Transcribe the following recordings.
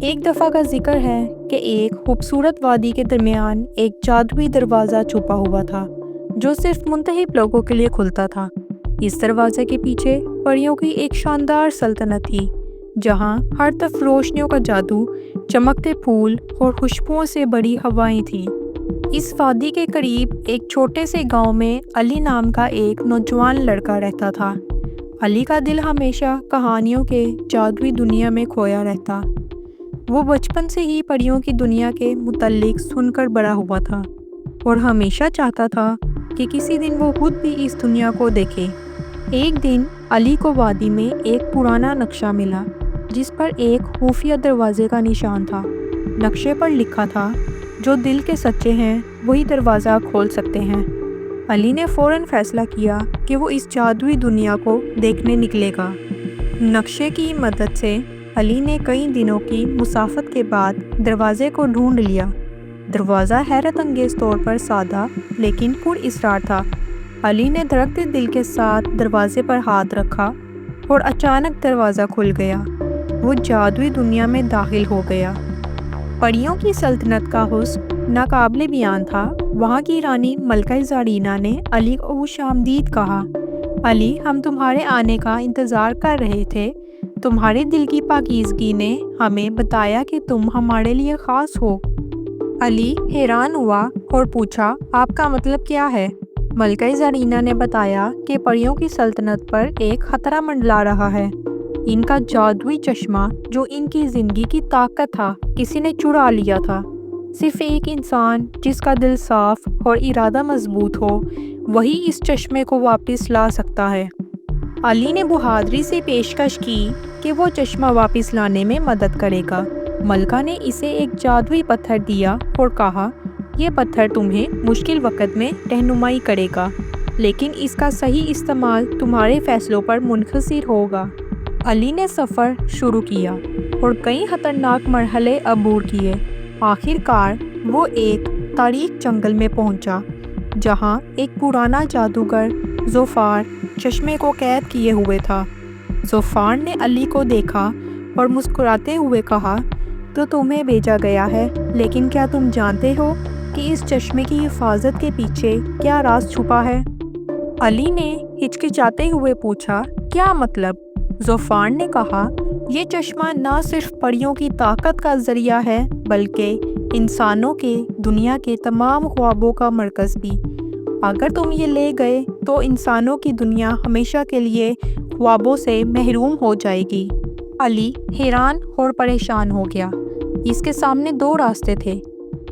ایک دفعہ کا ذکر ہے کہ ایک خوبصورت وادی کے درمیان ایک جادوئی دروازہ چھپا ہوا تھا جو صرف منتخب لوگوں کے لیے کھلتا تھا۔ اس دروازے کے پیچھے پریوں کی ایک شاندار سلطنت تھی جہاں ہر طرف روشنیوں کا جادو، چمکتے پھول اور خوشبوؤں سے بڑی ہوائیں تھیں۔ اس وادی کے قریب ایک چھوٹے سے گاؤں میں علی نام کا ایک نوجوان لڑکا رہتا تھا۔ علی کا دل ہمیشہ کہانیوں کے جادوئی دنیا میں کھویا رہتا۔ وہ بچپن سے ہی پریوں کی دنیا کے متعلق سن کر بڑا ہوا تھا اور ہمیشہ چاہتا تھا کہ کسی دن وہ خود بھی اس دنیا کو دیکھے۔ ایک دن علی کو وادی میں ایک پرانا نقشہ ملا جس پر ایک خفیہ دروازے کا نشان تھا۔ نقشے پر لکھا تھا، جو دل کے سچے ہیں وہی دروازہ کھول سکتے ہیں۔ علی نے فوراً فیصلہ کیا کہ وہ اس جادوئی دنیا کو دیکھنے نکلے گا۔ نقشے کی مدد سے علی نے کئی دنوں کی مسافت کے بعد دروازے کو ڈھونڈ لیا۔ دروازہ حیرت انگیز طور پر سادہ لیکن پر اسرار تھا۔ علی نے دھڑکتے دل کے ساتھ دروازے پر ہاتھ رکھا اور اچانک دروازہ کھل گیا۔ وہ جادوئی دنیا میں داخل ہو گیا۔ پریوں کی سلطنت کا حسن ناقابل بیان تھا۔ وہاں کی رانی ملکہ زرینہ نے علی کو خوش آمدید کہا۔ علی، ہم تمہارے آنے کا انتظار کر رہے تھے۔ تمہارے دل کی پاکیزگی نے ہمیں بتایا کہ تم ہمارے لیے خاص ہو۔ علی حیران ہوا اور پوچھا، آپ کا مطلب کیا ہے؟ ملکہ زرینہ نے بتایا کہ پریوں کی سلطنت پر ایک خطرہ منڈلا رہا ہے۔ ان کا جادوئی چشمہ جو ان کی زندگی کی طاقت تھا کسی نے چرا لیا تھا۔ صرف ایک انسان جس کا دل صاف اور ارادہ مضبوط ہو وہی اس چشمے کو واپس لا سکتا ہے۔ علی نے بہادری سے پیشکش کی کہ وہ چشمہ واپس لانے میں مدد کرے گا۔ ملکہ نے اسے ایک جادوئی پتھر دیا اور کہا، یہ پتھر تمہیں مشکل وقت میں رہنمائی کرے گا، لیکن اس کا صحیح استعمال تمہارے فیصلوں پر منحصر ہوگا۔ علی نے سفر شروع کیا اور کئی خطرناک مرحلے عبور کیے۔ آخر کار وہ ایک تاریک جنگل میں پہنچا جہاں ایک پرانا جادوگر ذوالفقار چشمے کو قید کیے ہوئے تھا۔ ذوالفقار نے علی کو دیکھا اور مسکراتے ہوئے کہا، تو تمہیں بھیجا گیا ہے، لیکن کیا تم جانتے ہو کہ اس چشمے کی حفاظت کے پیچھے کیا راز چھپا ہے؟ علی نے ہچکچاتے ہوئے پوچھا، کیا مطلب؟ ذوالفقار نے کہا، یہ چشمہ نہ صرف پریوں کی طاقت کا ذریعہ ہے بلکہ انسانوں کے دنیا کے تمام خوابوں کا مرکز بھی۔ اگر تم یہ لے گئے تو انسانوں کی دنیا ہمیشہ کے لیے خوابوں سے محروم ہو جائے گی۔ علی حیران اور پریشان ہو گیا۔ اس کے سامنے دو راستے تھے،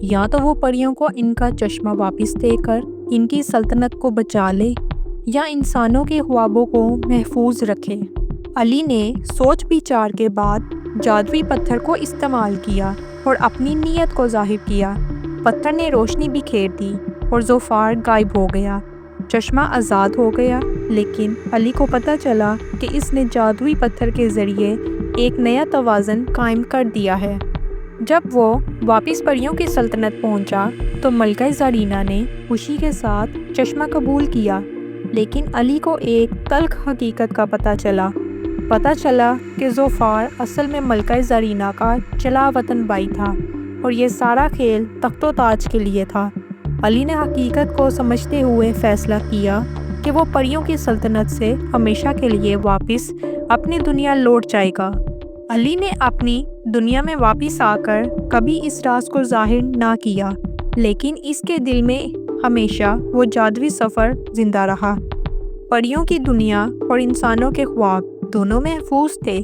یا تو وہ پریوں کو ان کا چشمہ واپس دے کر ان کی سلطنت کو بچا لے یا انسانوں کے خوابوں کو محفوظ رکھے۔ علی نے سوچ بچار کے بعد جادوئی پتھر کو استعمال کیا اور اپنی نیت کو ظاہر کیا۔ پتھر نے روشنی بکھیر دی اور ذوالفقار غائب ہو گیا۔ چشمہ آزاد ہو گیا، لیکن علی کو پتہ چلا کہ اس نے جادوئی پتھر کے ذریعے ایک نیا توازن قائم کر دیا ہے۔ جب وہ واپس پریوں کی سلطنت پہنچا تو ملکہ زرینہ نے خوشی کے ساتھ چشمہ قبول کیا، لیکن علی کو ایک تلخ حقیقت کا پتہ چلا کہ ذوالفقار اصل میں ملکہ زرینہ کا چلا وطن بھائی تھا اور یہ سارا کھیل تخت و تاج کے لیے تھا۔ علی نے حقیقت کو سمجھتے ہوئے فیصلہ کیا کہ وہ پریوں کی سلطنت سے ہمیشہ کے لیے واپس اپنی دنیا لوٹ جائے گا۔ علی نے اپنی دنیا میں واپس آ کر کبھی اس راز کو ظاہر نہ کیا، لیکن اس کے دل میں ہمیشہ وہ جادوئی سفر زندہ رہا۔ پریوں کی دنیا اور انسانوں کے خواب دونوں محفوظ تھے،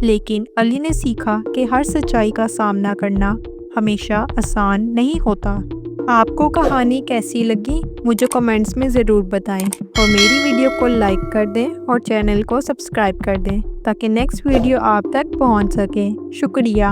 لیکن علی نے سیکھا کہ ہر سچائی کا سامنا کرنا ہمیشہ آسان نہیں ہوتا۔ آپ کو کہانی کیسی لگی مجھے کمنٹس میں ضرور بتائیں، اور میری ویڈیو کو لائک کر دیں اور چینل کو سبسکرائب کر دیں تاکہ نیکسٹ ویڈیو آپ تک پہنچ سکے۔ شکریہ۔